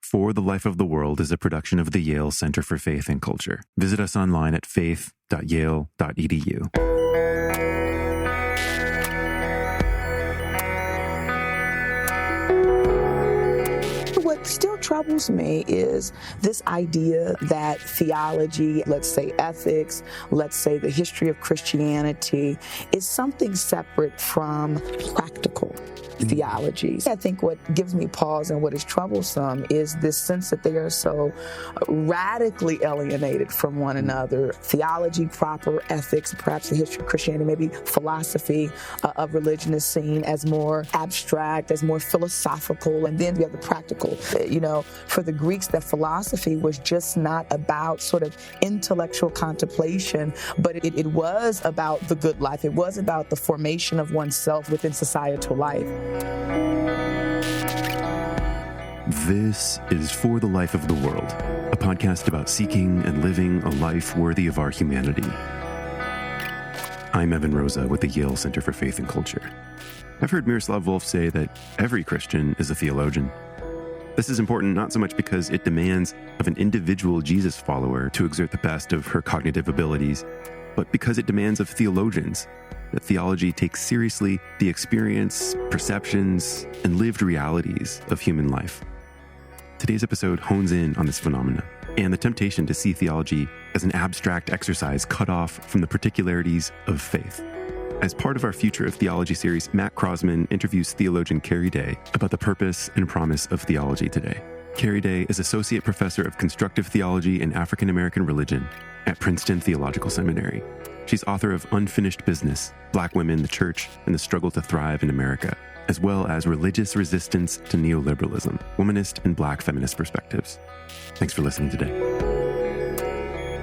For the Life of the World is a production of the Yale Center for Faith and Culture. Visit us online at faith.yale.edu. What still troubles me is this idea that theology, let's say ethics, let's say the history of Christianity, is something separate from practical theologies. I think what gives me pause and what is troublesome is this sense that they are so radically alienated from one another. Theology, proper ethics, perhaps the history of Christianity, maybe philosophy of religion is seen as more abstract, as more philosophical, and then you have the practical. You know, for the Greeks, that philosophy was just not about sort of intellectual contemplation, but it was about the good life. It was about the formation of oneself within societal life. This is For the Life of the World, a podcast about seeking and living a life worthy of our humanity. I'm Evan Rosa with the Yale Center for Faith and Culture. I've heard Miroslav Volf say that every Christian is a theologian. This is important not so much because it demands of an individual Jesus follower to exert the best of her cognitive abilities, but because it demands of theologians that theology takes seriously the experience, perceptions, and lived realities of human life. Today's episode hones in on this phenomena and the temptation to see theology as an abstract exercise cut off from the particularities of faith. As part of our Future of Theology series, Matt Croasmun interviews theologian Keri about the purpose and promise of theology today. Keri is Associate Professor of Constructive Theology and African American Religion at Princeton Theological Seminary. She's author of Unfinished Business, Black Women, the Church, and the Struggle to Thrive in America, as well as Religious Resistance to Neoliberalism, Womanist and Black Feminist Perspectives. Thanks for listening today.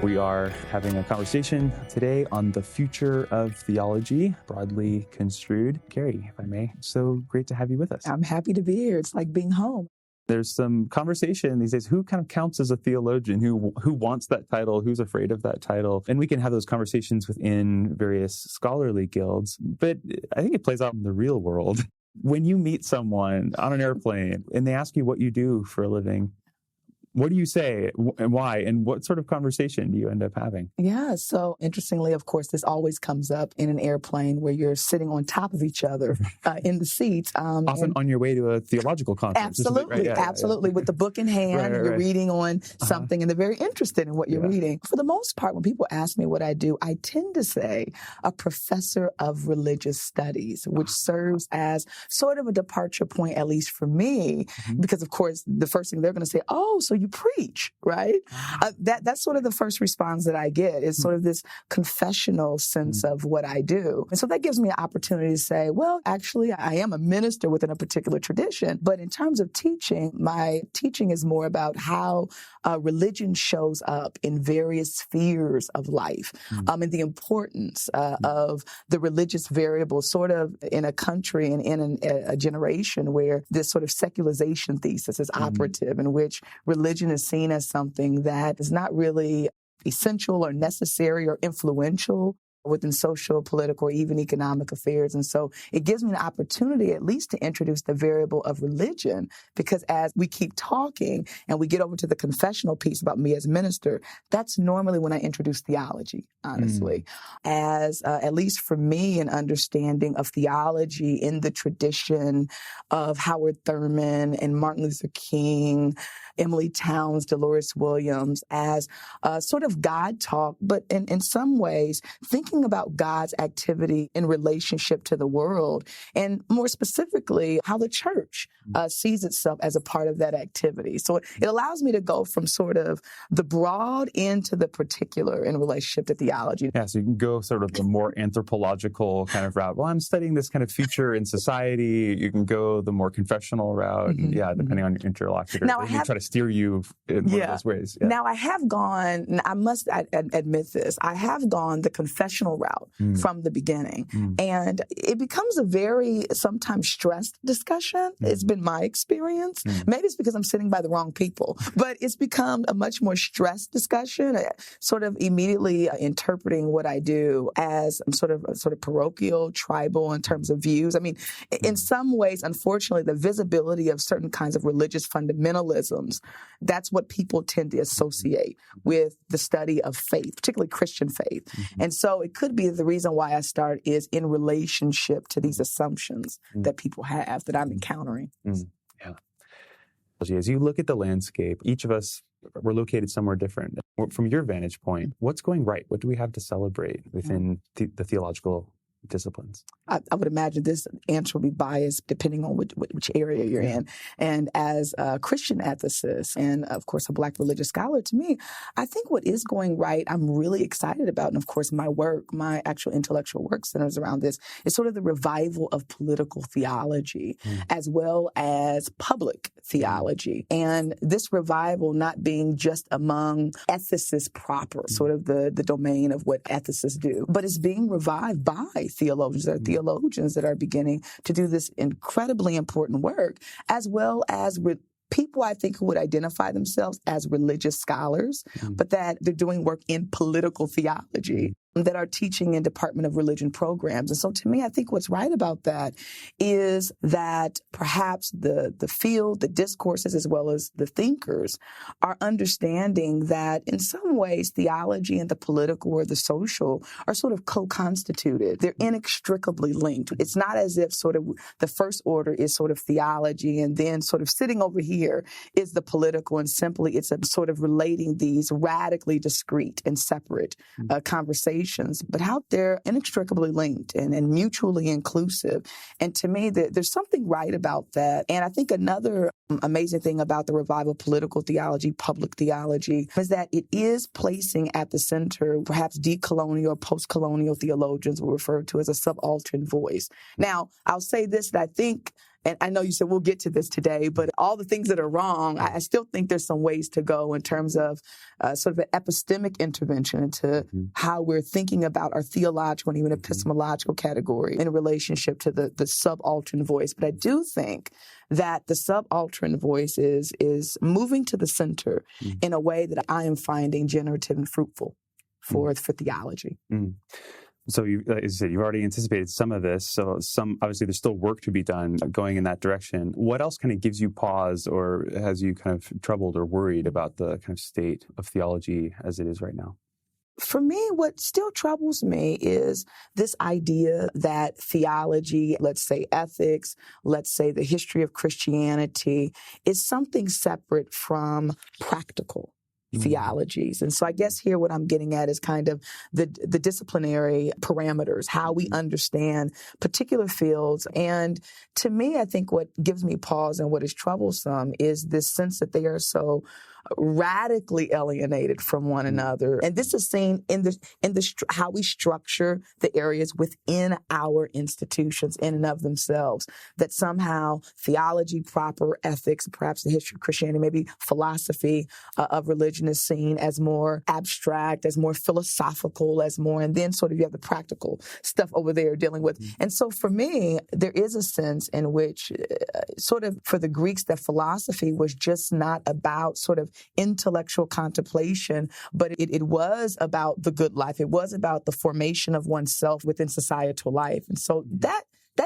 We are having a conversation today on the future of theology, broadly construed. Keri, if I may, so great to have you with us. I'm happy to be here. It's like being home. There's some conversation these days. Who kind of counts as a theologian? Who wants that title? Who's afraid of that title? And we can have those conversations within various scholarly guilds. But I think it plays out in the real world. When you meet someone on an airplane and they ask you what you do for a living, what do you say and why? And what sort of conversation do you end up having? Yeah, so interestingly, of course, this always comes up in an airplane where you're sitting on top of each other in the seats. Often on your way to a theological conference. Absolutely, right? Absolutely. With the book in hand, you're reading on something and they're very interested in what you're reading. For the most part, when people ask me what I do, I tend to say a professor of religious studies, which serves as sort of a departure point, at least for me, because of course, the first thing they're going to say, oh, so you preach, right? That's sort of the first response that I get is sort of this confessional sense of what I do. And so that gives me an opportunity to say, well, actually, I am a minister within a particular tradition. But in terms of teaching, my teaching is more about how religion shows up in various spheres of life and the importance of the religious variable sort of in a country and in a generation where this sort of secularization thesis is operative, in which religion is seen as something that is not really essential or necessary or influential within social, political, or even economic affairs. And so it gives me an opportunity at least to introduce the variable of religion, because as we keep talking and we get over to the confessional piece about me as minister, that's normally when I introduce theology, honestly. As at least for me, an understanding of theology in the tradition of Howard Thurman and Martin Luther King, Emily Towns, Dolores Williams, as sort of God talk, but in some ways thinking about God's activity in relationship to the world, and more specifically, how the church sees itself as a part of that activity. So it allows me to go from sort of the broad into the particular in relationship to theology. Yeah, so you can go sort of the more anthropological kind of route. Well, I'm studying this kind of future in society. You can go the more confessional route, depending on your interlocutor. Now, try to steer you in one of those ways. Yeah. Now, I have gone, I must admit this, I have gone the confessional route from the beginning. And it becomes a very sometimes stressed discussion. It's been my experience. Maybe it's because I'm sitting by the wrong people, but it's become a much more stressed discussion, sort of immediately interpreting what I do as sort of parochial, tribal in terms of views. I mean, in some ways, unfortunately, the visibility of certain kinds of religious fundamentalisms theologians. That's what people tend to associate with the study of faith, particularly Christian faith. And so it could be the reason why I start is in relationship to these assumptions that people have that I'm encountering. Yeah. As you look at the landscape, each of us, we're located somewhere different. From your vantage point, what's going right? What do we have to celebrate within the theological disciplines? I would imagine this answer will be biased depending on which area you're in. And as a Christian ethicist and, of course, a Black religious scholar, to me, I think what is going right, I'm really excited about. And, of course, my work, my actual intellectual work centers around this, is sort of the revival of political theology as well as public theology. And this revival not being just among ethicists proper, sort of the domain of what ethicists do, but it's being revived by theologians. There are theologians that are beginning to do this incredibly important work, as well as with people, I think, who would identify themselves as religious scholars, but that they're doing work in political theology, that are teaching in Department of Religion programs. And so to me, I think what's right about that is that perhaps the field, the discourses, as well as the thinkers are understanding that in some ways theology and the political or the social are sort of co-constituted. They're inextricably linked. It's not as if sort of the first order is sort of theology and then sort of sitting over here is the political, and simply it's a sort of relating these radically discrete and separate conversations, but how they're inextricably linked and mutually inclusive. And to me, there's something right about that. And I think another amazing thing about the revival of political theology, public theology, is that it is placing at the center perhaps decolonial or post-colonial theologians were referred to as a subaltern voice. Now, I'll say this, that I think, and I know you said we'll get to this today, but all the things that are wrong, I still think there's some ways to go in terms of sort of an epistemic intervention into how we're thinking about our theological and even epistemological category in relationship to the subaltern voice. But I do think that the subaltern voice is moving to the center in a way that I am finding generative and fruitful for theology. So, as you said, you've already anticipated some of this. So, obviously, there's still work to be done going in that direction. What else kind of gives you pause, or has you kind of troubled or worried about the kind of state of theology as it is right now? For me, what still troubles me is this idea that theology, let's say ethics, let's say the history of Christianity, is something separate from practical theologies. And so I guess here what I'm getting at is kind of the disciplinary parameters, how we understand particular fields. And to me, I think what gives me pause and what is troublesome is this sense that they are so radically alienated from one another. And this is seen in how we structure the areas within our institutions in and of themselves, that somehow theology proper, ethics, perhaps the history of Christianity, maybe philosophy of religion is seen as more abstract, as more philosophical, as more, and then sort of you have the practical stuff over there dealing with. And so for me, there is a sense in which sort of for the Greeks that philosophy was just not about sort of intellectual contemplation, but it was about the good life. It was about the formation of oneself within societal life. And so that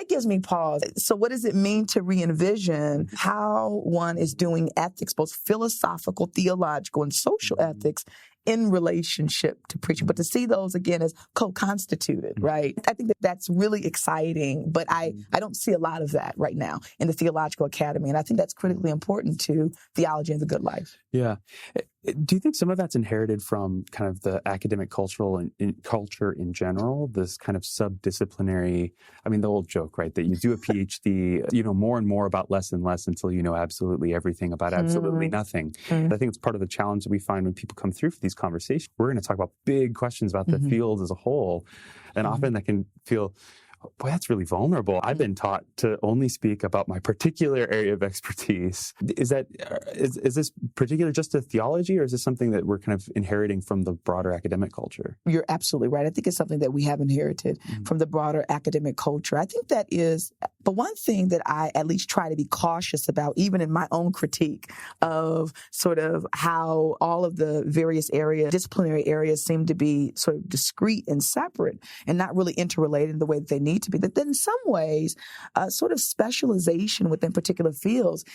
gives me pause. So what does it mean to re-envision how one is doing ethics, both philosophical, theological, and social ethics in relationship to preaching, but to see those again as co-constituted, right? I think that's really exciting, but I don't see a lot of that right now in the Theological Academy. And I think that's critically important to theology and the good life. Yeah. Do you think some of that's inherited from kind of the academic culture in general, this kind of subdisciplinary, I mean, the old joke, right, that you do a PhD, you know more and more about less and less until you know absolutely everything about absolutely nothing. I think it's part of the challenge that we find when people come through for these conversations. We're going to talk about big questions about the field as a whole, and often that can feel, boy, that's really vulnerable. I've been taught to only speak about my particular area of expertise. Is this particular just to theology, or is this something that we're kind of inheriting from the broader academic culture? You're absolutely right. I think it's something that we have inherited from the broader academic culture. I think that is, but one thing that I at least try to be cautious about, even in my own critique of sort of how all of the various areas, disciplinary areas seem to be sort of discrete and separate and not really interrelated in the way that they need to be, that then in some ways, sort of specialization within particular fields,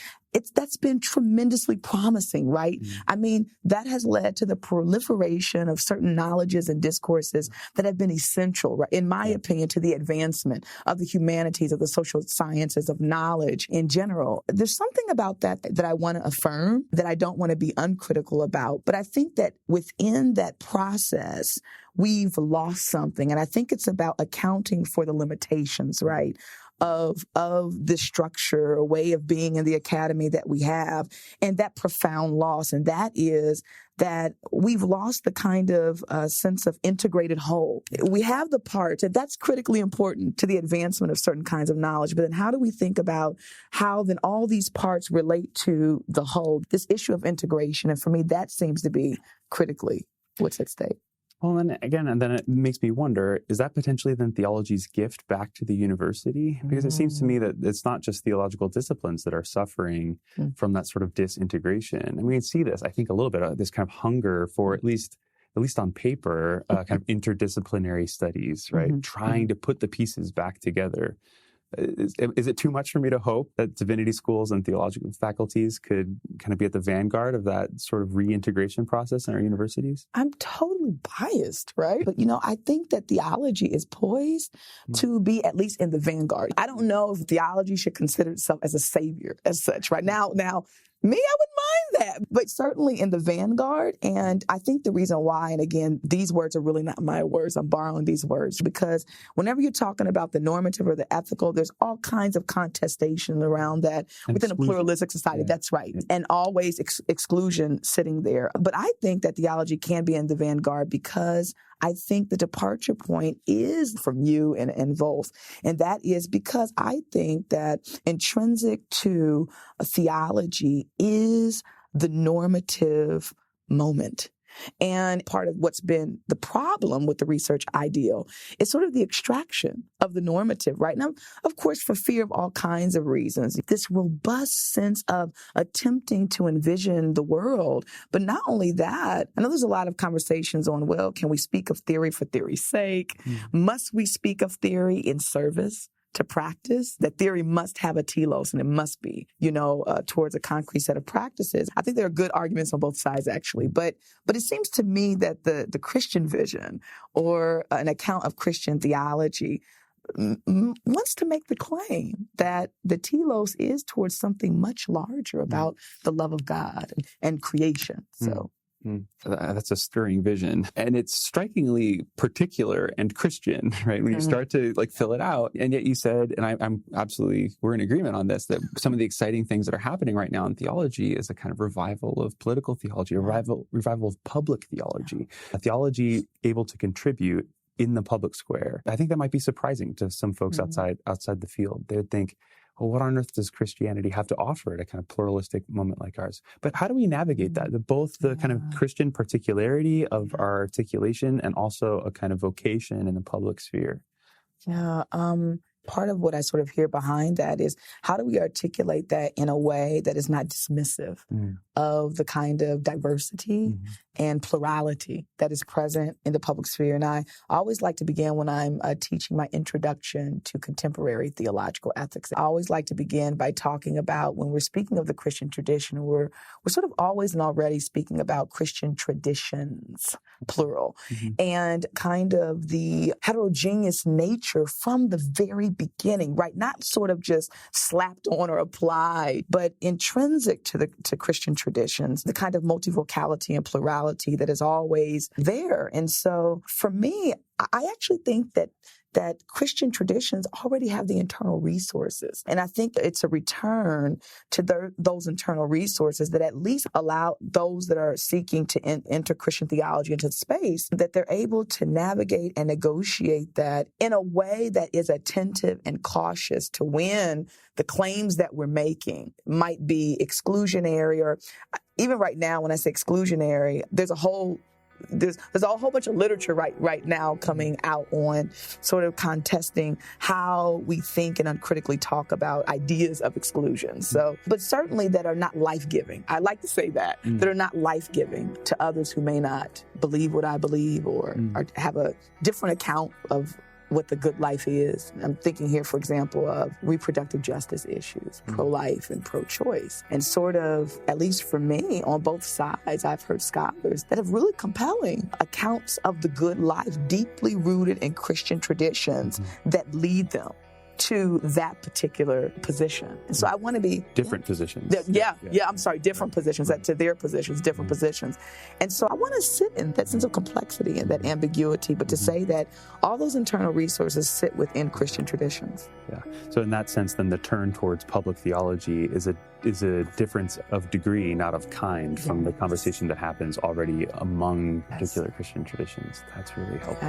that's been tremendously promising advancing, right? I mean, that has led to the proliferation of certain knowledges and discourses that have been essential, right, in my opinion, to the advancement of the humanities, of the social sciences, of knowledge in general. There's something about that I want to affirm, that I don't want to be uncritical about. But I think that within that process, we've lost something. And I think it's about accounting for the limitations, right, of the structure, a way of being in the academy that we have, and that profound loss. And that is that we've lost the kind of sense of integrated whole. We have the parts, and that's critically important to the advancement of certain kinds of knowledge. But then how do we think about how then all these parts relate to the whole, this issue of integration? And for me, that seems to be critically what's at stake. Well, and then it makes me wonder, is that potentially then theology's gift back to the university? Because it seems to me that it's not just theological disciplines that are suffering from that sort of disintegration. And we can see this, I think, a little bit of this kind of hunger for at least on paper, kind of interdisciplinary studies, right? Trying to put the pieces back together. Is it too much for me to hope that divinity schools and theological faculties could kind of be at the vanguard of that sort of reintegration process in our universities? I'm totally biased, right? But, I think that theology is poised to be at least in the vanguard. I don't know if theology should consider itself as a savior as such, right? Now, me, I wouldn't mind that, but certainly in the vanguard. And I think the reason why, and again, these words are really not my words, I'm borrowing these words, because whenever you're talking about the normative or the ethical, there's all kinds of contestation around that within a pluralistic society. Yeah. That's right. Yeah. And always exclusion sitting there. But I think that theology can be in the vanguard because I think the departure point is from you and Volf. And that is because I think that intrinsic to theology is the normative moment. And part of what's been the problem with the research ideal is sort of the extraction of the normative, right? Now, of course, for fear of all kinds of reasons, this robust sense of attempting to envision the world. But not only that, I know there's a lot of conversations on, well, can we speak of theory for theory's sake? Must we speak of theory in service to practice? That theory must have a telos, and it must be, towards a concrete set of practices. I think there are good arguments on both sides, actually. But it seems to me that the Christian vision or an account of Christian theology wants to make the claim that the telos is towards something much larger about the love of God and creation. So. That's a stirring vision. And it's strikingly particular and Christian, right? When you start to fill it out. And yet you said, and we're in agreement on this, that some of the exciting things that are happening right now in theology is a kind of revival of political theology, a revival of public theology, a theology able to contribute in the public square. I think that might be surprising to some folks outside the field. They would think, well, what on earth does Christianity have to offer at a kind of pluralistic moment like ours? But how do we navigate that? Both the kind of Christian particularity of our articulation and also a kind of vocation in the public sphere? Yeah. Part of what I sort of hear behind that is how do we articulate that in a way that is not dismissive of the kind of diversity and plurality that is present in the public sphere? And I always like to begin when I'm teaching my introduction to contemporary theological ethics. I always like to begin by talking about when we're speaking of the Christian tradition, we're sort of always and already speaking about Christian traditions, plural, and kind of the heterogeneous nature from the very beginning, right? Not sort of just slapped on or applied, but intrinsic to Christian traditions, the kind of multivocality and plurality that is always there. And so for me, I actually think that Christian traditions already have the internal resources. And I think it's a return to those internal resources that at least allow those that are seeking to enter Christian theology into space, that they're able to navigate and negotiate that in a way that is attentive and cautious to when the claims that we're making might be exclusionary, or even right now, when I say exclusionary, there's a whole bunch of literature right now coming out on sort of contesting how we think and uncritically talk about ideas of exclusion. So, but certainly that are not life-giving. I like to say that are not life-giving to others who may not believe what I believe or have a different account of what the good life is. I'm thinking here, for example, of reproductive justice issues, pro-life and pro-choice. And sort of, at least for me, on both sides, I've heard scholars that have really compelling accounts of the good life, deeply rooted in Christian traditions that lead them to that particular position. And so I want to be... Different positions. Different positions, to their positions, different positions. And so I want to sit in that sense of complexity and that ambiguity, but to say that all those internal resources sit within Christian traditions. Yeah. So in that sense, then the turn towards public theology is a difference of degree, not of kind, from the conversation that happens already among particular Christian traditions. That's really helpful.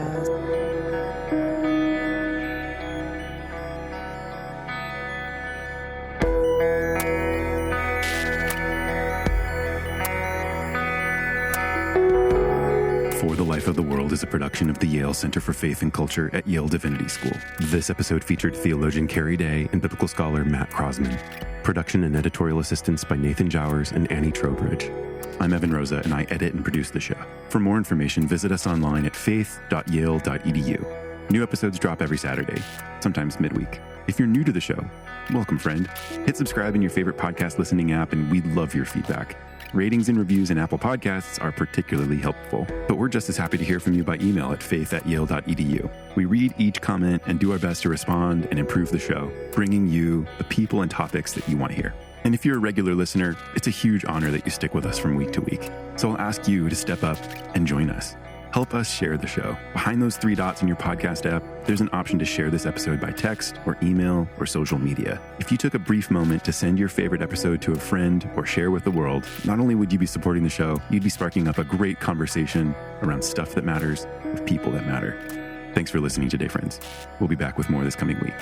For the Life of the World is a production of the Yale Center for Faith and Culture at Yale Divinity School. This episode featured theologian Keri and biblical scholar Matt Croasmun. Production and editorial assistance by Nathan Jowers and Annie Trowbridge. I'm Evan Rosa, and I edit and produce the show. For more information, visit us online at faith.yale.edu. New episodes drop every Saturday, sometimes midweek. If you're new to the show, welcome, friend. Hit subscribe in your favorite podcast listening app, and we'd love your feedback. Ratings and reviews in Apple Podcasts are particularly helpful, but we're just as happy to hear from you by email at faith@yale.edu. We read each comment and do our best to respond and improve the show, bringing you the people and topics that you want to hear. And if you're a regular listener, it's a huge honor that you stick with us from week to week. So I'll ask you to step up and join us. Help us share the show. Behind those 3 dots in your podcast app, there's an option to share this episode by text or email or social media. If you took a brief moment to send your favorite episode to a friend or share with the world, not only would you be supporting the show, you'd be sparking up a great conversation around stuff that matters with people that matter. Thanks for listening today, friends. We'll be back with more this coming week.